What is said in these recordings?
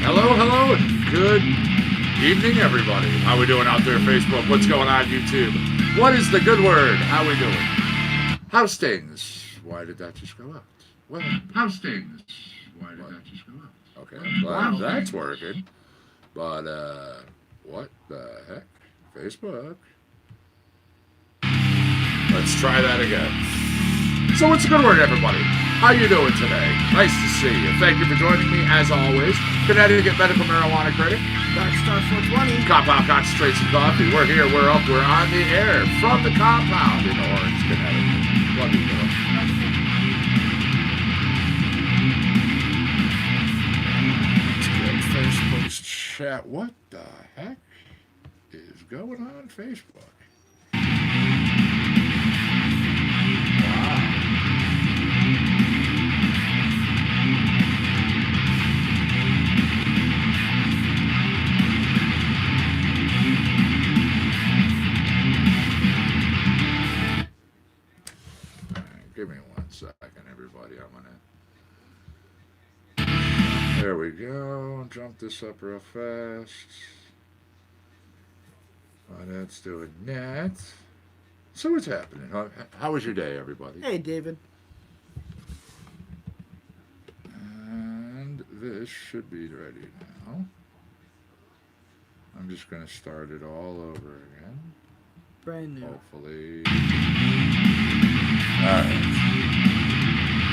Hello, hello, and good evening, everybody. How we doing out there, Facebook? What's going on, YouTube? What is the good word? How we doing? How's things? Why did that just go out? Well, how's things? Why did that just go out? Okay, I'm glad that's working. But, what the heck? Facebook. Let's try that again. So what's the good word, everybody? How you doing today? Nice to see you. Thank you for joining me, as always. Connecticut Medical Marijuana Critic. Dark Star 420. Cop Out Concentrates and Coffee. We're here, we're up, we're on the air from the compound in Orange, Connecticut. Love you, girl. Let's get Facebook's chat. What the heck is going on Facebook? Give me 1 second, everybody. There we go. Jump this up real fast. While that's doing that. So what's happening? How was your day, everybody? Hey, David. And this should be ready now. I'm just going to start it all over again. Brand new. Hopefully. Alright.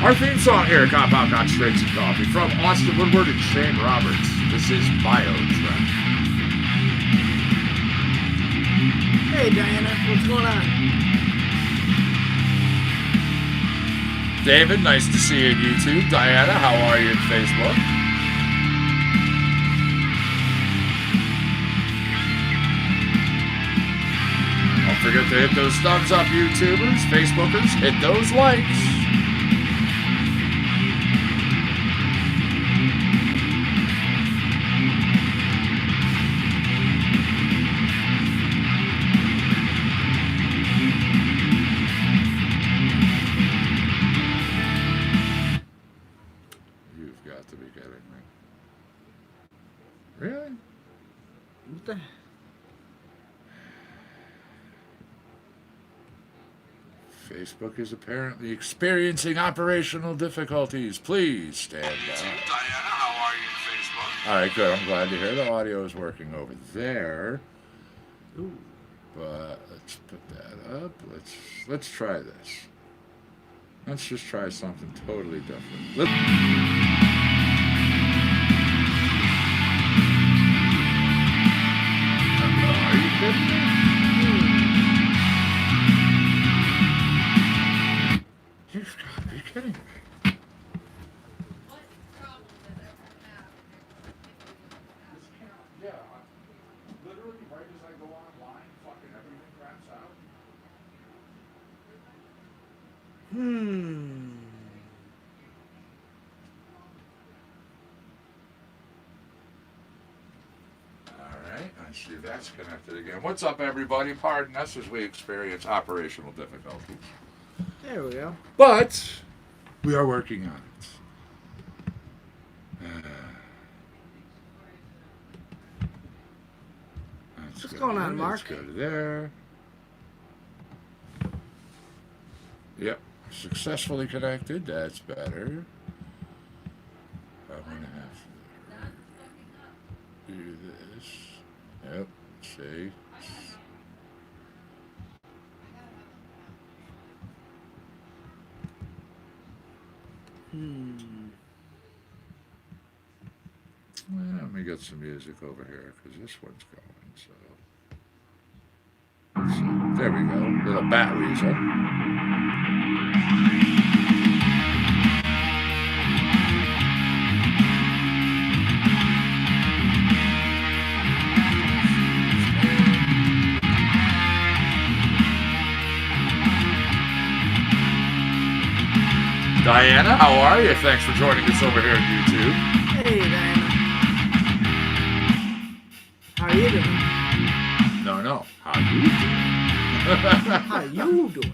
Our theme song here at Compound Concentrates and Coffee from Austin Woodward and Shane Roberts. This is BioTrack. Hey, Diana. What's going on? David, nice to see you in YouTube. Diana, how are you in Facebook? Don't forget to hit those thumbs up, YouTubers, Facebookers. Hit those likes. You've got to be kidding me. Really? What the? Facebook is apparently experiencing operational difficulties. Please stand by. Diana, how are you in Facebook? All right, good. I'm glad to hear the audio is working over there. Ooh. But let's put that up. Let's try this. Let's just try something totally different. Are you kidding me? You've got to be kidding me. Yeah, literally right as I go online, fucking everything craps out. Alright, I see that's connected again. What's up, everybody? Pardon us as we experience operational difficulties. There we go. But we are working on it. What's going on, Mark? Let's go to there. Yep, successfully connected. That's better. I'm going to have to do this. Yep, see. Well, let me get some music over here because this one's going. So, let's see. There we go. Little bat weasel. Diana, how are you? Thanks for joining us over here on YouTube. Hey, Diana. How are you doing? No. How you doing? How you doing?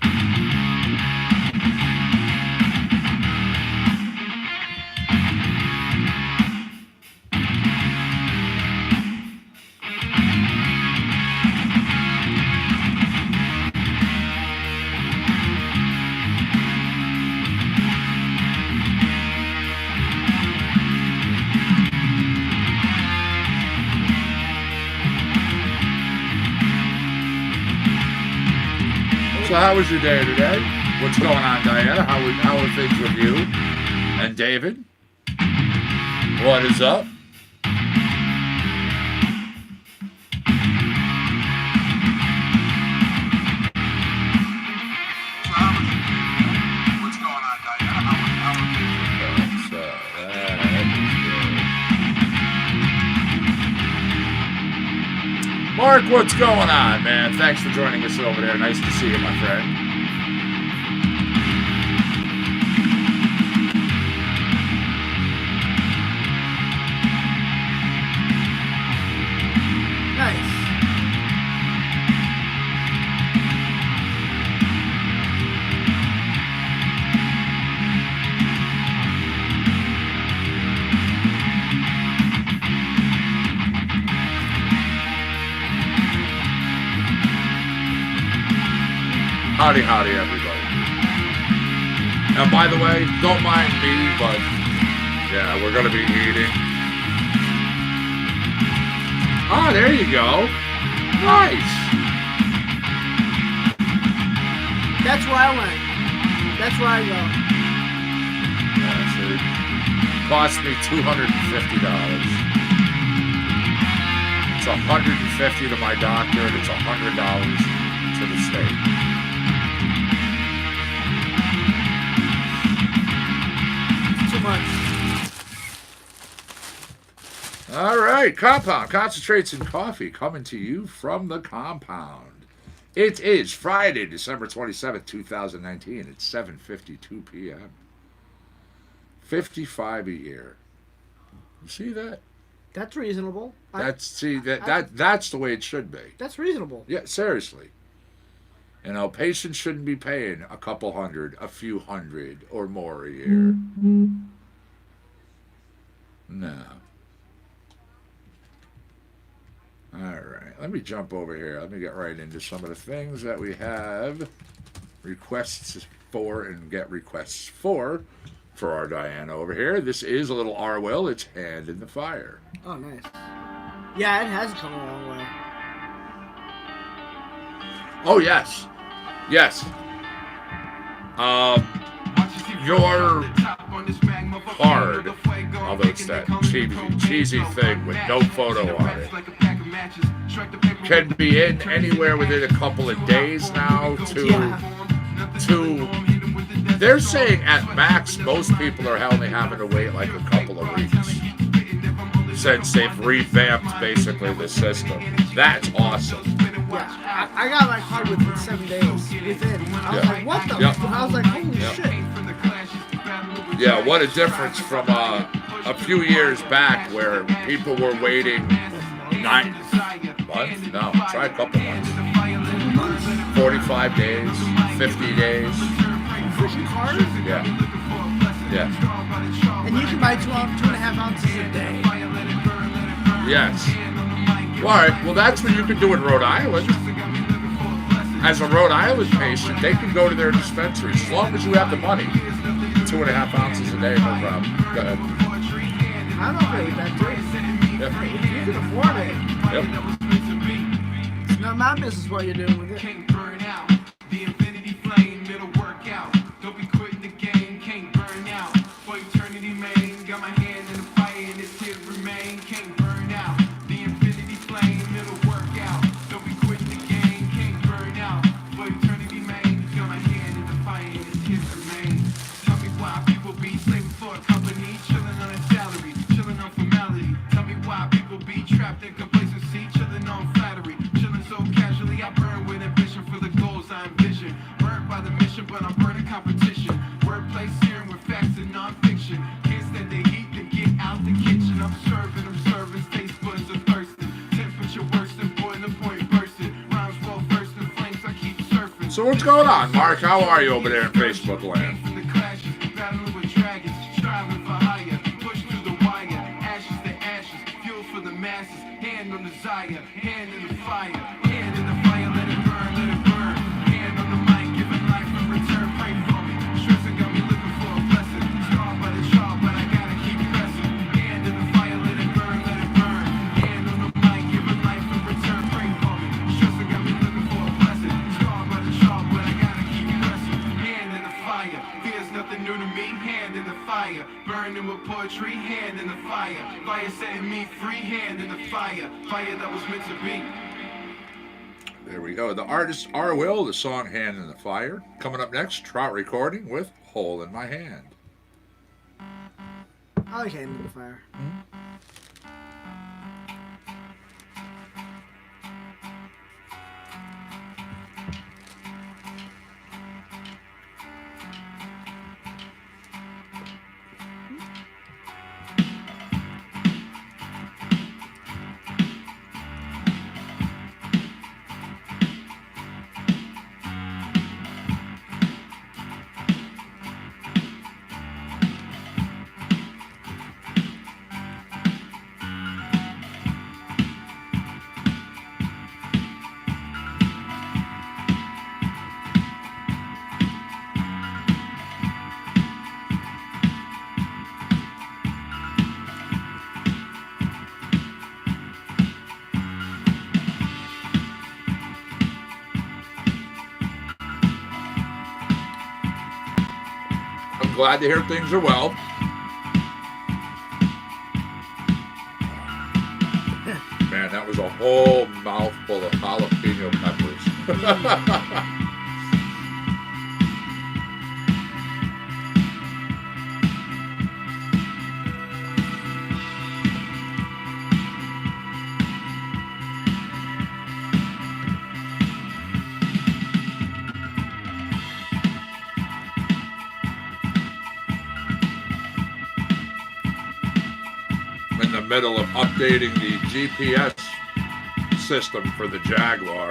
So how was your day today? What's going on, Diana? How are things with you? And David? What is up? What's going on, Diana? How are things? So, Mark, what's going on, man? Thanks for joining us over there. Nice to see you, my friend. Nice. Howdy, howdy, everybody. And by the way, don't mind me, but yeah, we're going to be eating. Ah, there you go. Nice. That's where I went. That's where I go. Yes, it cost me $250. It's $150 to my doctor, and it's $100 to the state. Too much. All right, Compound Concentrates in Coffee coming to you from the Compound. It is Friday, December 27th, 2019. It's 7:52 p.m. 55 a year. You see that? That's reasonable. That's that's the way it should be. That's reasonable. Yeah, seriously. You know, patients shouldn't be paying a couple hundred, a few hundred, or more a year. No. All right, let me jump over here. Let me get right into some of the things that we have requests for and get requests for our Diana over here. This is a little Arwell. It's Hand in the Fire. Oh, nice. Yeah, it has come a long way. Oh, yes. Yes. Your card, although it's that cheesy thing with no photo on it, can be in anywhere within a couple of days now to they're saying at max most people are only having to wait like a couple of weeks since they've revamped basically the system. That's awesome. Yeah, I got my card within 7 days. Within. I was like, what the? Yep. I was like, holy shit. Yeah, what a difference from a few years back where people were waiting 9 months? No, try a couple months. 45 days, 50 days. Freaking card? Yeah. Yeah. And you can buy 2.5 ounces a day. Yes. All right, well, that's what you can do in Rhode Island. As a Rhode Island patient, they can go to their dispensary as long as you have the money. 2.5 ounces a day, no problem. Go ahead. I'm okay with that, too. Yep. If you can afford it. Yep. It's not my business what you're doing with it. Can't burn out. The infinity flame, it'll work out. Don't be quitting the game, can't burn out. For eternity, man. Got my hand in the fire and it's here to remain. Can't burn out. The infinity flame, it'll work out. Don't be quitting the game, can't burn out. For eternity, man. Got my hand in the fire and it's here to remain. Tell me why people be slaving for a company, chilling on a salary, chilling on formality. Tell me why people be trapped in complacency, chilling on flattery, chilling so casually. I burn with ambition for the goals I envision. Burned by the mission, but I'm burning competition. Wordplay searing with facts and non-fiction. Kids that they heat to get out the kitchen. I'm serving, taste buds are thirsting. Temperature worse than boiling point bursting. Rhymes well versed in flames, I keep surfing. So what's going on, Mark? How are you over there in Facebook land? From the clashes, battling with dragons, striving for higher. Push through the wire, ashes to ashes, fuel for the masses. Hand on desire, hand in the fire, hand in the fire, let it burn, let it burn. Hand on the mic, giving life in return, pray for me. Stressing got me looking for a blessing. Scarred by the sharp, but I gotta keep pressing. Hand in the fire, let it burn, let it burn. Hand on the mic, giving life in return, pray for me. Stressing got me looking for a blessing. Scarred by the sharp, but I gotta poetry, hand in the fire. Fire setting me free, hand in the fire. Fire that was meant to be. There we go. The artist R. Will, the song Hand in the Fire. Coming up next, Trout Recording with Hole in My Hand. I like Hand in the Fire. I'm glad to hear things are well. Man, that was a whole mouthful of jalapeno peppers. In the middle of updating the GPS system for the Jaguar.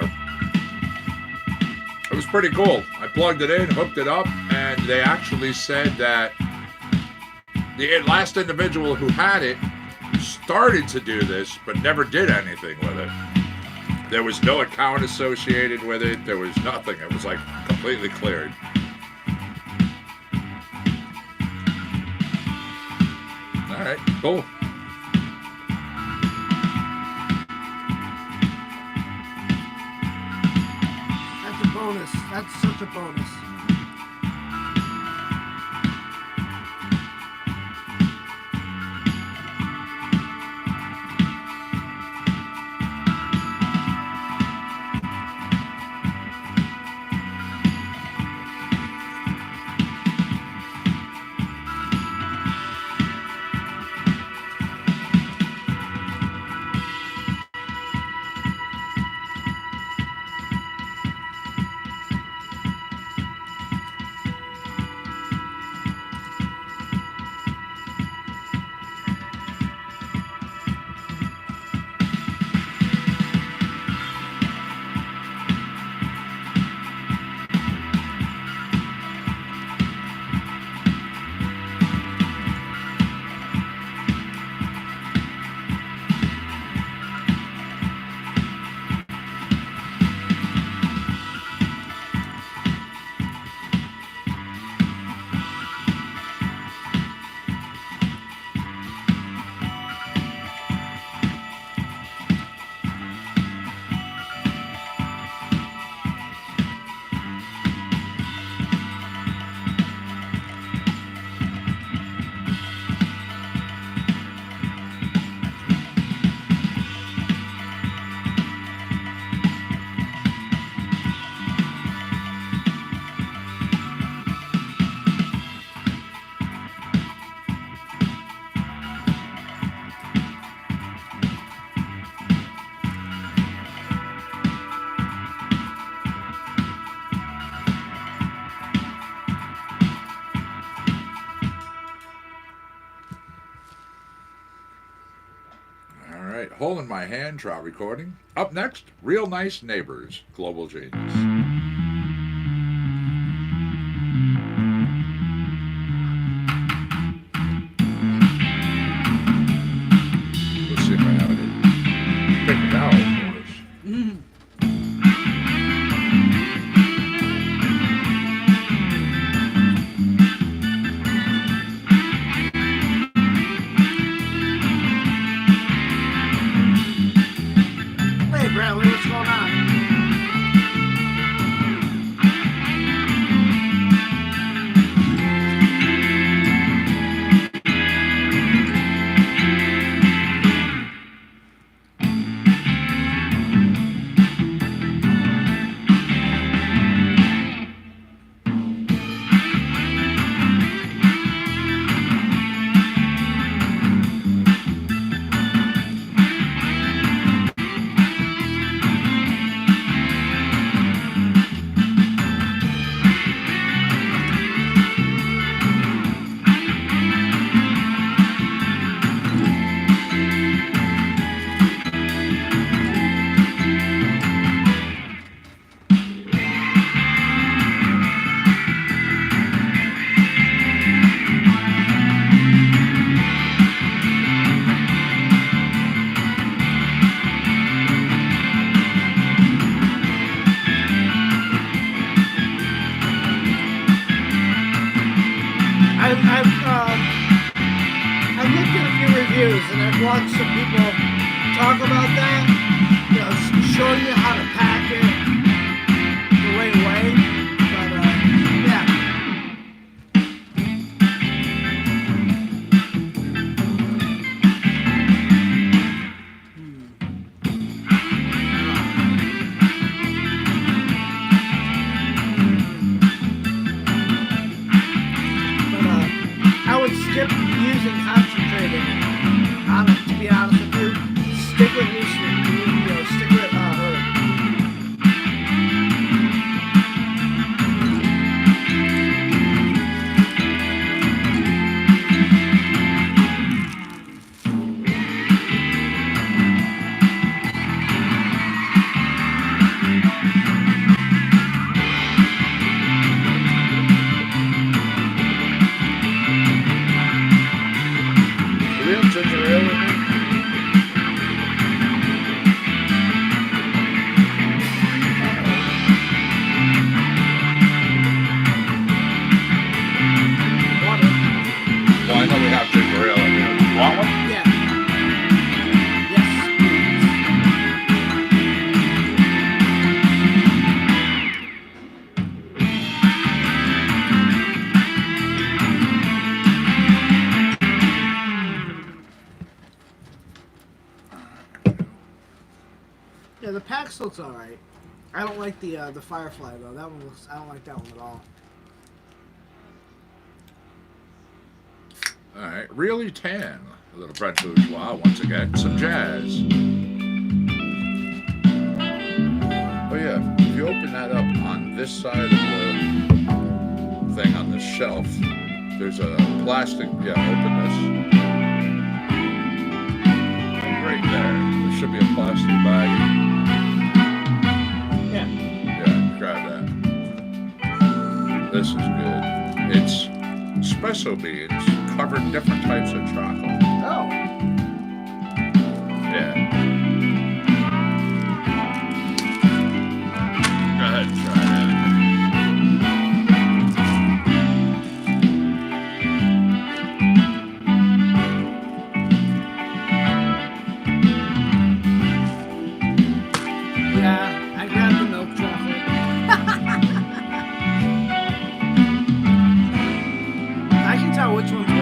It was pretty cool. I plugged it in, hooked it up, and they actually said that the last individual who had it started to do this, but never did anything with it. There was no account associated with it. There was nothing. It was like completely cleared. All right, cool. That's a bonus. That's such a bonus. Hole in My Hand, Trout Recording. Up next, Real Nice Neighbors, Global Genius. Let's see if I have it. Pick it out, of course. Hey, Bradley, what's going on? I've looked at a few reviews and I've watched some people talk about that. You know, showing you how to pack it the right way. But yeah. I would skip using concentrated on it, to be honest with you. Stick with loose, stick with herb. Do we have ginger ale in there? Water. Well, I know we have ginger ale in here. You want one? Yeah. Yes, please. Yeah, the Pax looks alright. I don't like the Firefly though. That one looks. I don't like that one at all. All right, really tan. A little French bourgeois once again. Some jazz. Oh yeah, if you open that up on this side of the thing on the shelf, there's a plastic. Yeah, open this. Right there. There should be a plastic bag. Yeah. Yeah, grab that. This is good. It's espresso beans covered different types of chocolate. Oh. Yeah. Go ahead and try that. Yeah, I grabbed the milk chocolate. I can tell which one's which.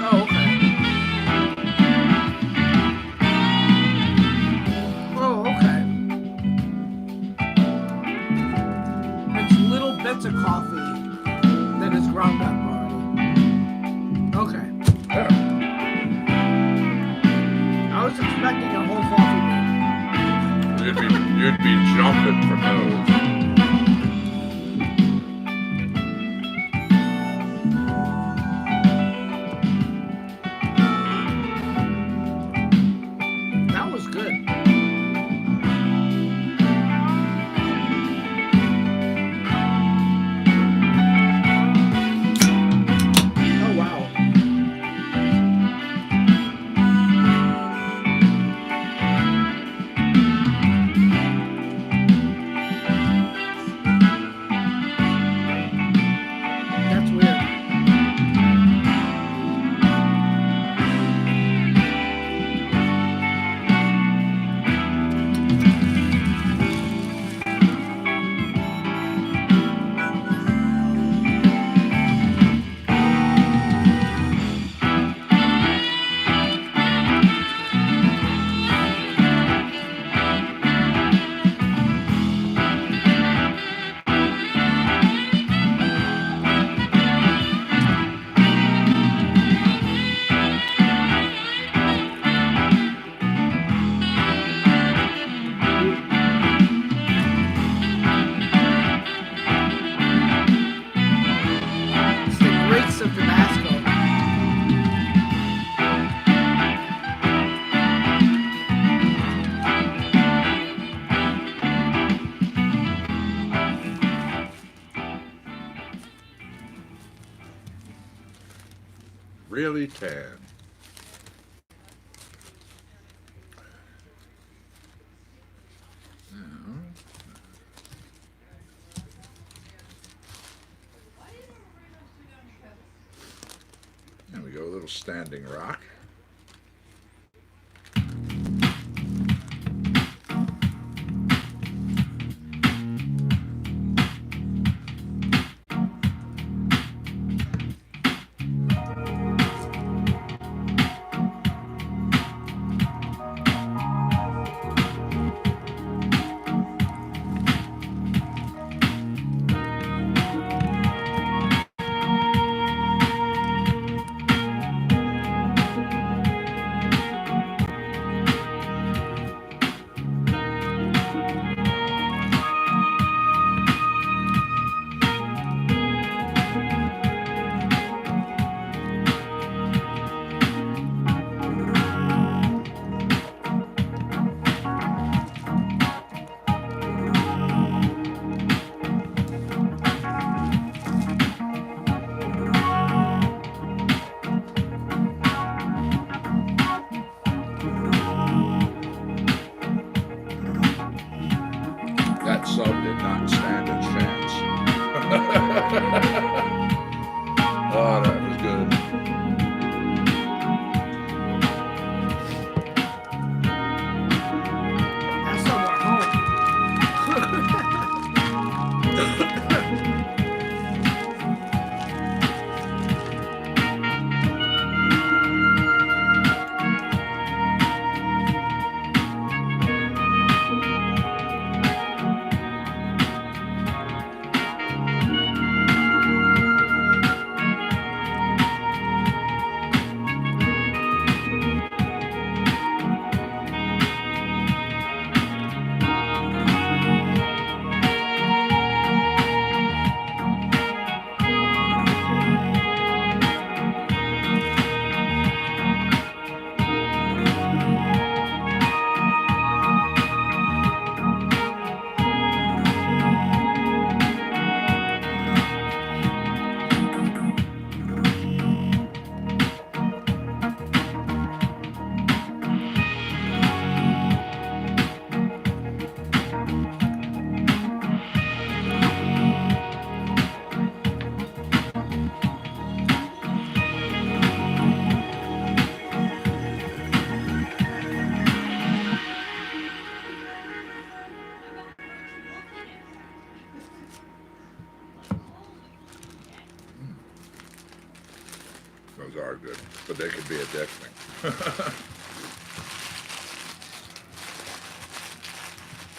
Oh, okay. Oh, okay. It's little bits of coffee that is ground up already. Okay. Yeah. I was expecting a whole coffee bean. You'd be jumping from those. That was good. Oh, wow. really tan. There we go, a little Standing Rock. That sub did not stand a chance. Oh, that was good. That's not our Those are good, but they can be addicting.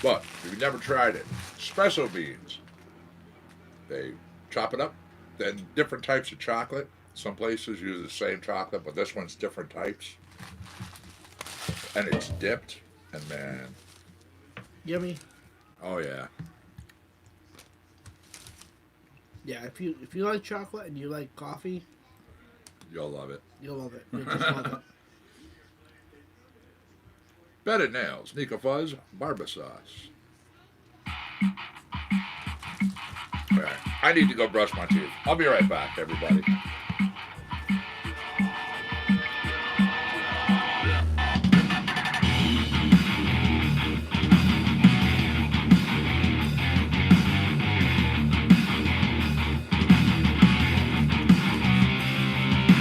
But if you've never tried it, espresso beans. They chop it up, then different types of chocolate. Some places use the same chocolate, but this one's different types. And it's dipped, and man, Yummy. oh yeah. Yeah, if you like chocolate and you like coffee, You'll love it. you'll love it. You'll just love it. Bedded Nails, Nika Fuzz, Barba Sauce. All right, I need to go brush my teeth. I'll be right back, everybody.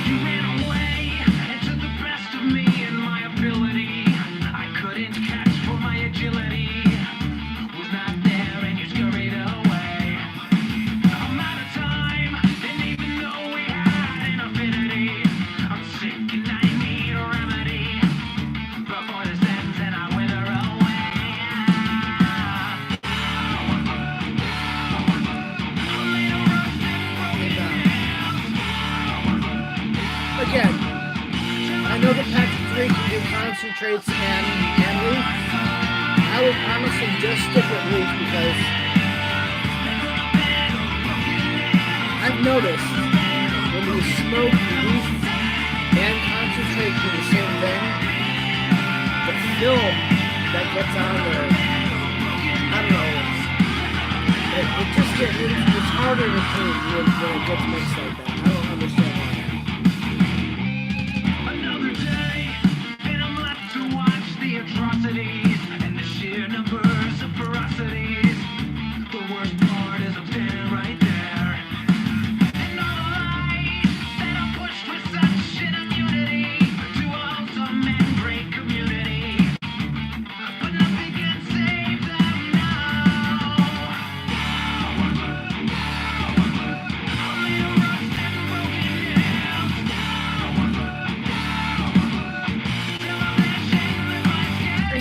You ran away and took the best of me and my ability. I couldn't catch for my agility. Was not there and you scurried away. I'm out of time, didn't even know we had an affinity. I'm sick and I need a remedy before this ends and I wither away. Again, I know the package 3 can do concentrates and leaf. I would honestly just stick with leaf because I've noticed when you smoke leaf and concentrate do the same thing, the film that gets on there, I don't know, it just it's harder to clean when it gets mixed like that. I don't understand why.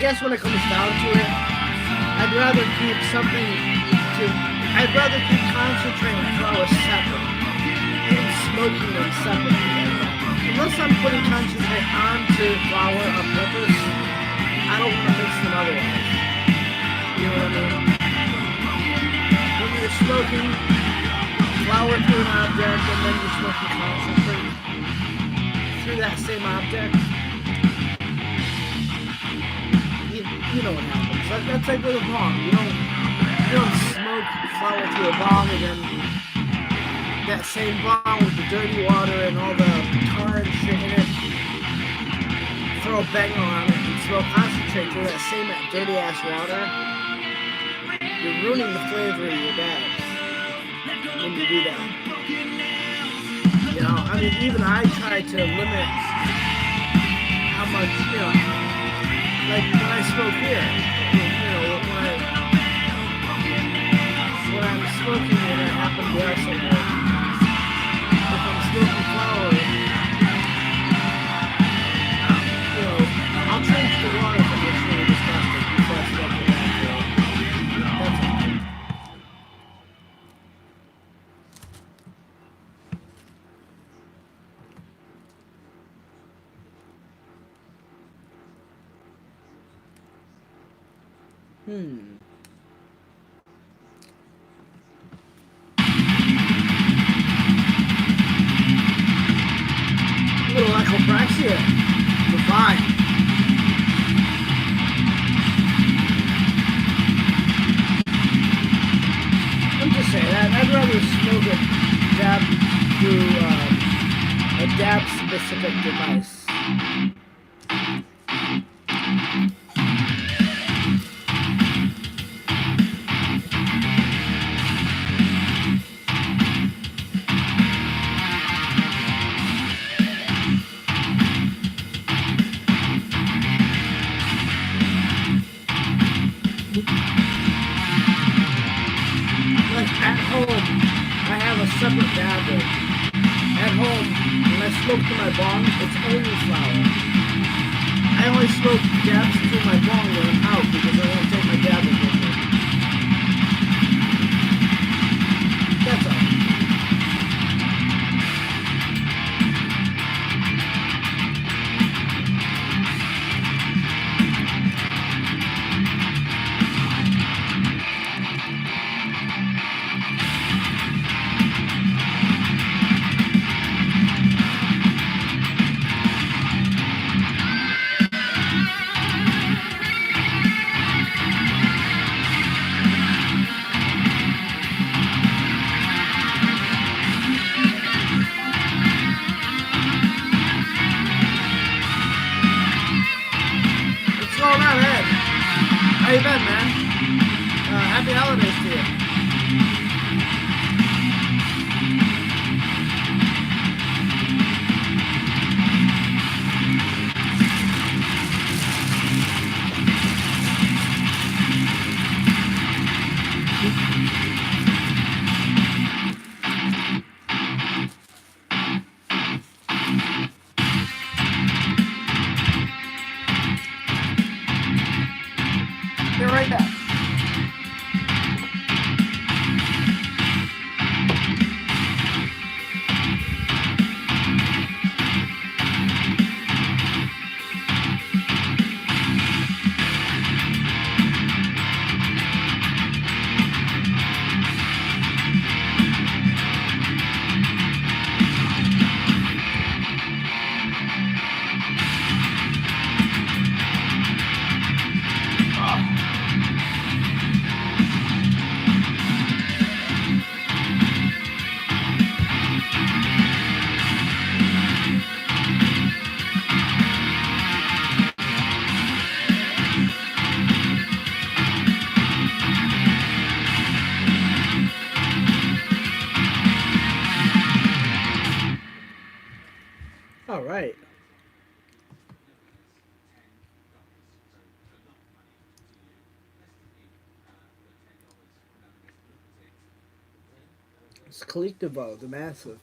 guess when it comes down to it, I'd rather keep concentrate and flour separate, even smoking them separately. Unless I'm putting concentrate onto flour on purpose, I don't want to mix them otherwise. You know what I mean? When you're smoking flour through an object and then you're smoking concentrate through that same object, you know what happens. That's like with a bong. You don't smoke flour through a bong and then that same bong with the dirty water and all the tar and shit in it, throw a banger on it and smoke concentrate through that same dirty ass water. You're ruining the flavor of your dabs when you do that. You know, I mean, even I try to limit how much, you know, like when I smoke here, you know, when I'm smoking and I happen to have somewhere, if I'm smoking flour, you know, I'll change the water if it's really disgusting before I smoke it back. That's all. A little echopraxia. Goodbye. I'm just saying, I'd rather smoke a dab through a dab-specific device. Separate dabber. At home, when I smoke through my bong, it's only flour. I only smoke dabs through my bong when I'm out because I won't take my dabber with me. That's all. How you been, man? Happy holidays to you. Be right back. All right. It's Collectivo, the Massive.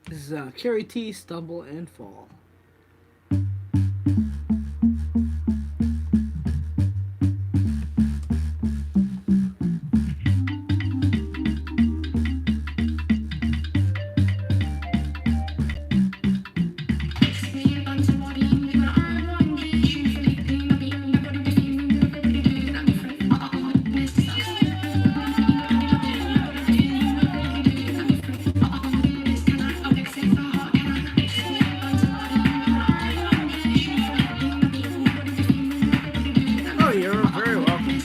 This is Carrie T, Stumble and Fall. Oh, you're very welcome.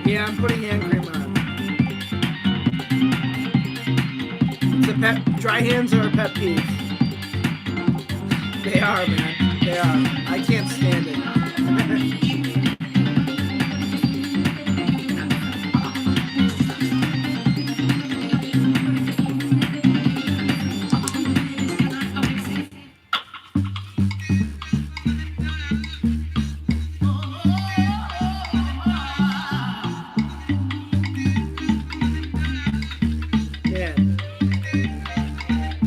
Yeah, I'm putting hand cream on. It's a pet. Dry hands are a pet peeve. They are, man. They are. I can't stand it. Man.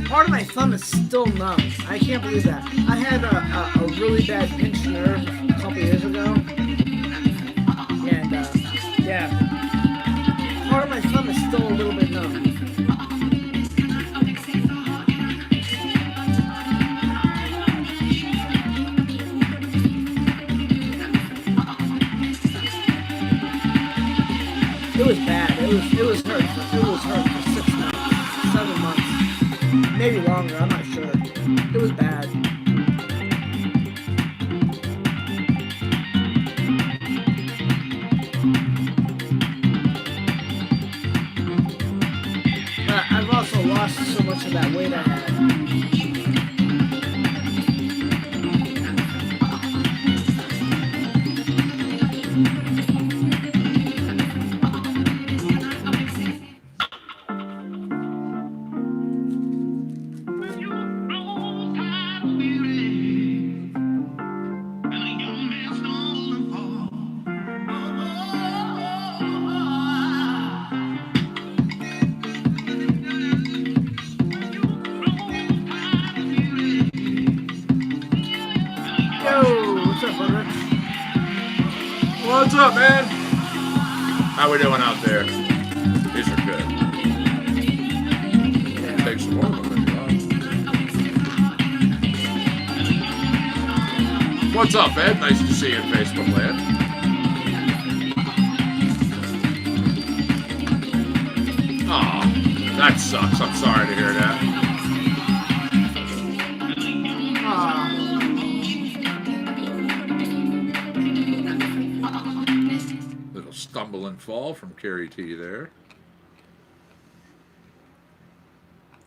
Part of my thumb is still numb. I can't believe that. I had a really bad pinched nerve a couple years ago. And, yeah. Part of my thumb is still a little bit numb. It was bad. It was hurt. It was hurt for 6 months, 7 months, maybe longer. I'm not sure. It was bad. But I've also lost so much of that weight I had. What's up, man? How we doing out there? These are good. Take some more of them if you want. What's up, Ed? Nice to see you in Facebook land. Aw, that sucks. I'm sorry to hear that. Little stumble and fall from Carrie T there.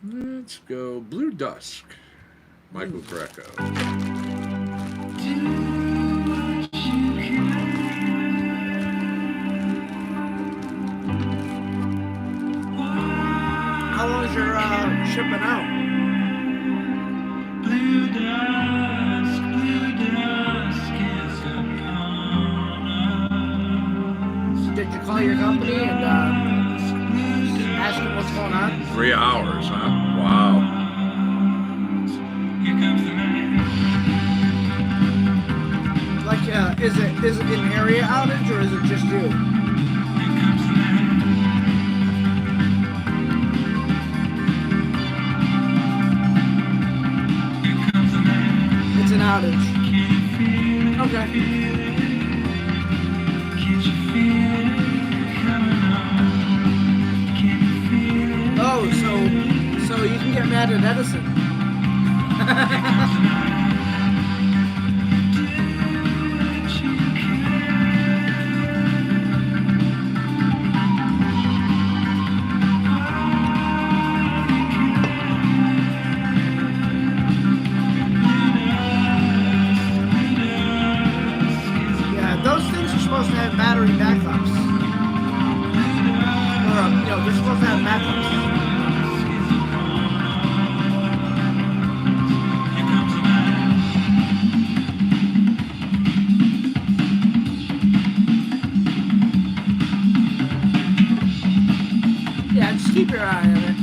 Let's go Blue Dusk, Michael Greco. How long is your shipping out? Blue dusk is upon us. Did you call your company and ask them what's going on? 3 hours, huh? Wow. Here comes the night. Like, is it an area outage or is it just you? Here comes the night. Here comes the night. It's an outage. Can you feel it? Okay. Can't you feel it coming on? Can you feel it? Oh, so you can get mad at Edison. Yeah, those things are supposed to have battery backups. Or, they're supposed to have backups. Just keep your eye on it.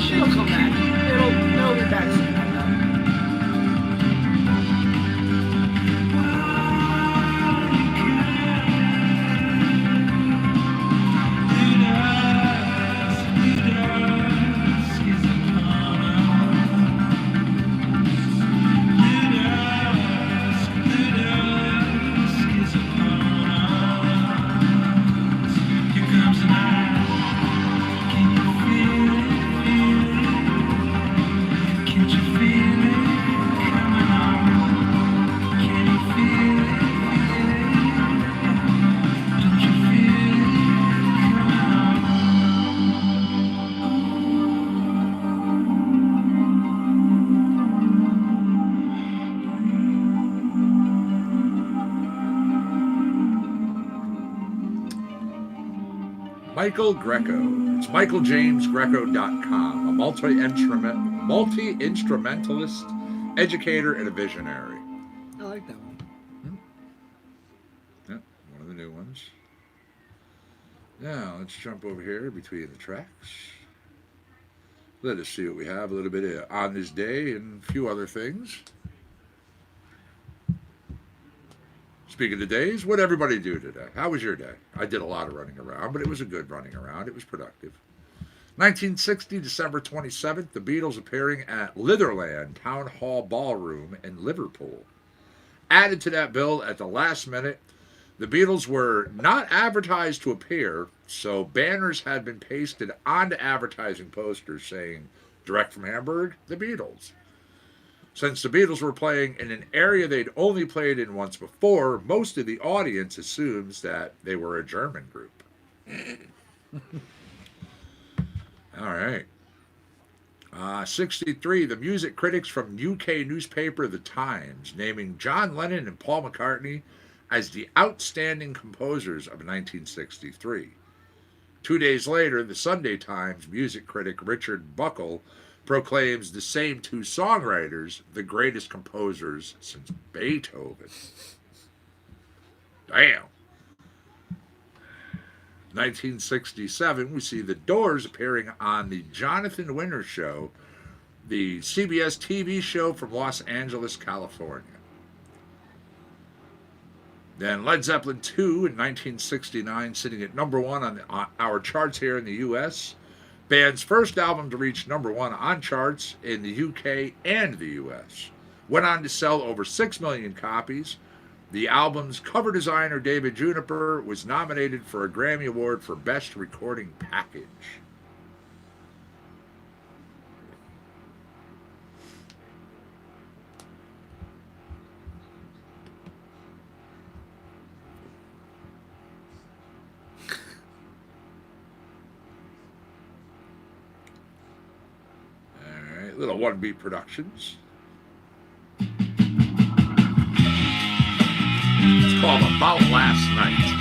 It'll come back. It'll be back soon. I know. Michael Greco. It's michaeljamesgreco.com, a multi-instrumentalist, educator, and a visionary. I like that one. Yeah, one of the new ones. Now, let's jump over here between the tracks. Let us see what we have. A little bit of On This Day and a few other things. Speaking of days, what'd everybody do today? How was your day? I did a lot of running around, but it was a good running around. It was productive. 1960, December 27th, the Beatles appearing at Litherland Town Hall Ballroom in Liverpool. Added to that bill at the last minute, the Beatles were not advertised to appear, so banners had been pasted onto advertising posters saying, "Direct from Hamburg, the Beatles." Since the Beatles were playing in an area they'd only played in once before, most of the audience assumes that they were a German group. All right. 63, the music critics from UK newspaper The Times naming John Lennon and Paul McCartney as the outstanding composers of 1963. 2 days later, the Sunday Times music critic Richard Buckle proclaims the same two songwriters the greatest composers since Beethoven. Damn. 1967, we see the Doors appearing on the Jonathan Winter Show, the CBS TV show from Los Angeles, California. Then Led Zeppelin 2 in 1969, sitting at number one on our charts here in the U.S., band's first album to reach number one on charts in the UK and the US. Went on to sell over 6 million copies. The album's cover designer, David Juniper, was nominated for a Grammy Award for Best Recording Package. Little One Beat Productions. It's called About Last Night.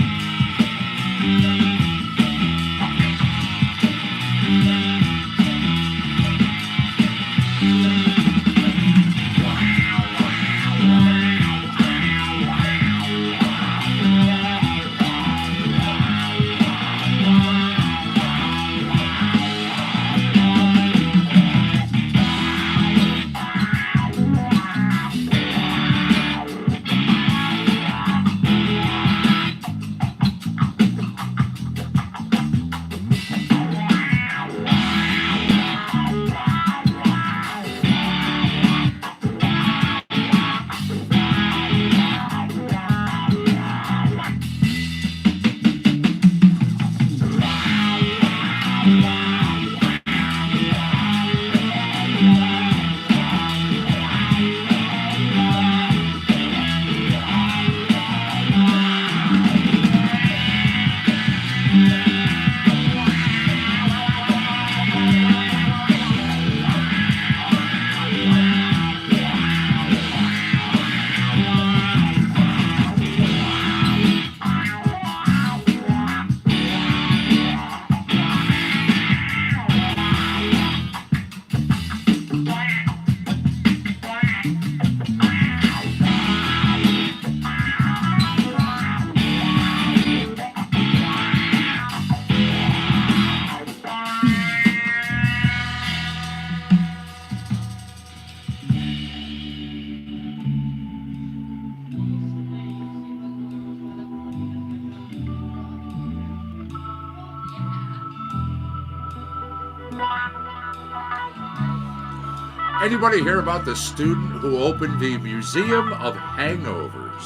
Anybody hear about the student who opened the Museum of Hangovers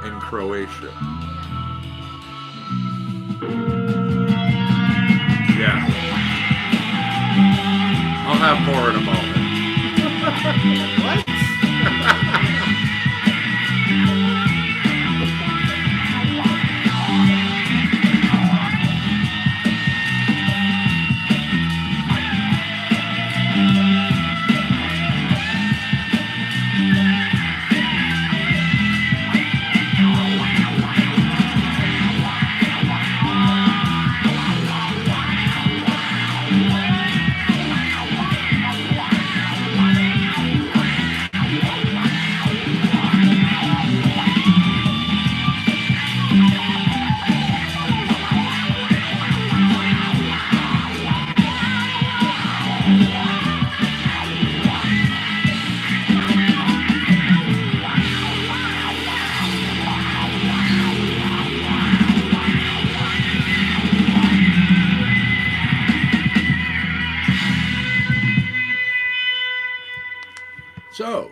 in Croatia? Yeah. I'll have more in a moment. What? So,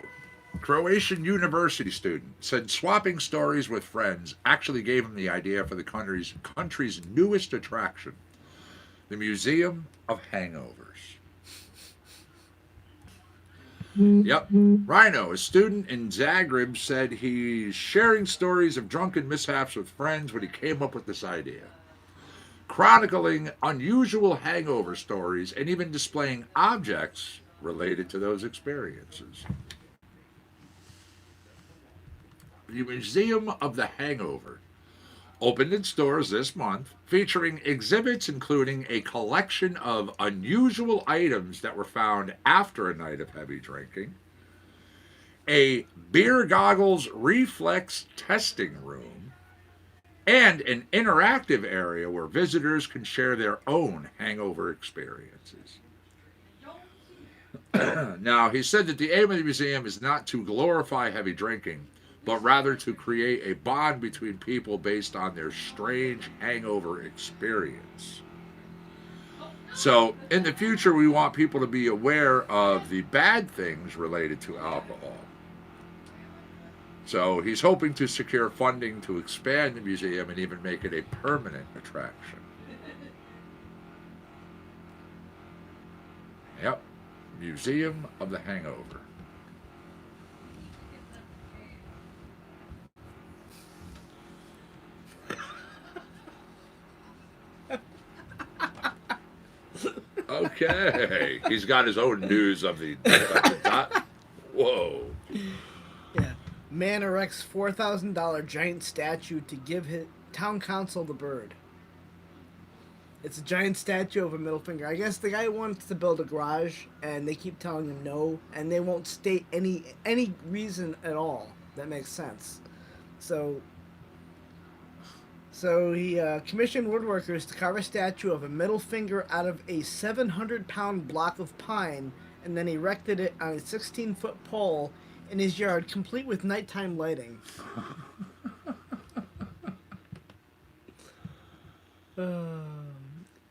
Croatian university student said swapping stories with friends actually gave him the idea for the country's newest attraction, the Museum of Hangovers. Yep. Rhino, a student in Zagreb, said he's sharing stories of drunken mishaps with friends when he came up with this idea. Chronicling unusual hangover stories and even displaying objects related to those experiences. The Museum of the Hangover opened its doors this month, featuring exhibits including a collection of unusual items that were found after a night of heavy drinking, a beer goggles reflex testing room, and an interactive area where visitors can share their own hangover experiences. Now, he said that the aim of the museum is not to glorify heavy drinking, but rather to create a bond between people based on their strange hangover experience. So, in the future, we want people to be aware of the bad things related to alcohol. So, he's hoping to secure funding to expand the museum and even make it a permanent attraction. Yep. Museum of the Hangover. Okay. He's got his own news of the dot. Whoa. Yeah. Man erects $4,000 giant statue to give his town council the bird. It's a giant statue of a middle finger. I guess the guy wants to build a garage, and they keep telling him no, and they won't state any reason at all that makes sense. So he commissioned woodworkers to carve a statue of a middle finger out of a 700-pound block of pine, and then erected it on a 16-foot pole in his yard, complete with nighttime lighting.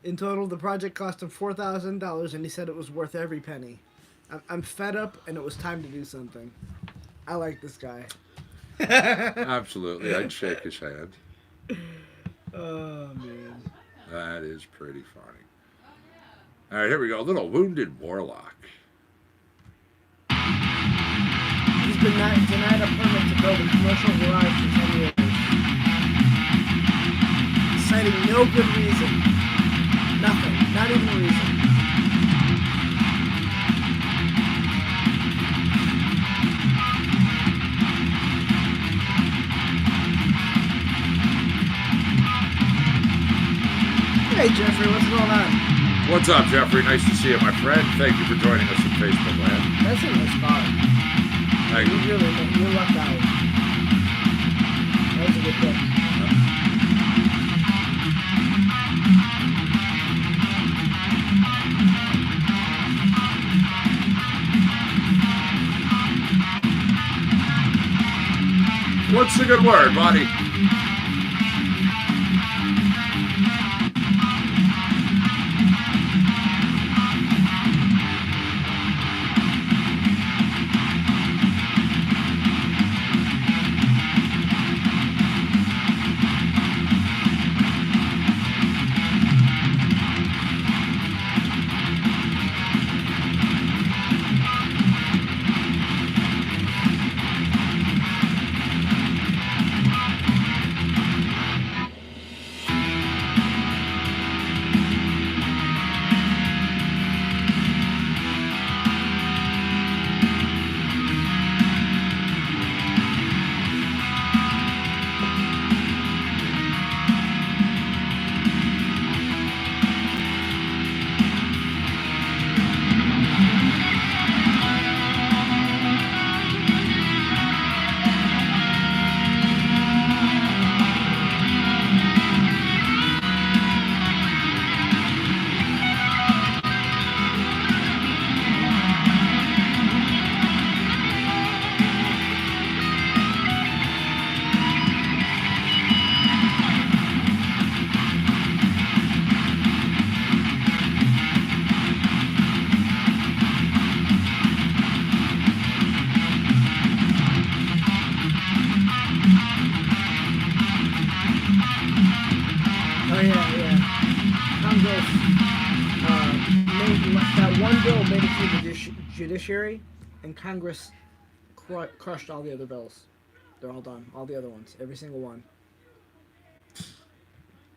In total, the project cost him $4,000, and he said it was worth every penny. I'm fed up, and it was time to do something. I like this guy. Absolutely. I'd shake his hand. Oh, man. That is pretty funny. All right, here we go. A little Wounded Warlock. He's been denied a permit to build a commercial garage for 10 years. Citing no good reason. Nothing. Not even a reason. Hey, Jeffrey, what's going on? What's up, Jeffrey? Nice to see you, my friend. Thank you for joining us in Facebook Land. That's a nice car. Thank you. You lucked out. That was a good pick. What's the good word, buddy? yeah. Congress that one bill made it through the judiciary, and Congress crushed all the other bills. They're all done. All the other ones. Every single one.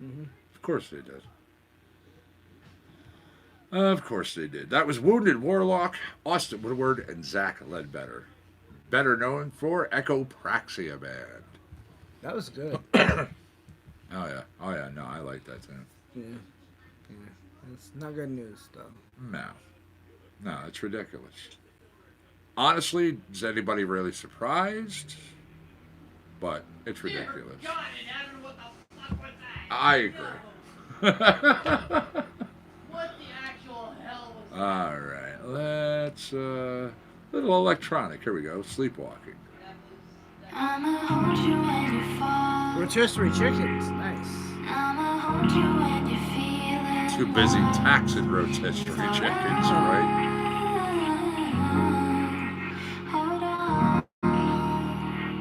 Of course they did. Of course they did. That was Wounded Warlock, Austin Woodward, and Zach Ledbetter. Better known for Echopraxia Band. That was good. Oh yeah. No, I like that too. Yeah. It's not good news, though. No, it's ridiculous. Honestly, is anybody really surprised? But it's ridiculous. I agree. What the actual hell was that? All right, let's little electronic. Here we go. Sleepwalking. I'ma hold you when you fall. Rotisserie chickens. Nice. I'ma hold you when you feel it. Too busy taxing rotisserie chickens, right?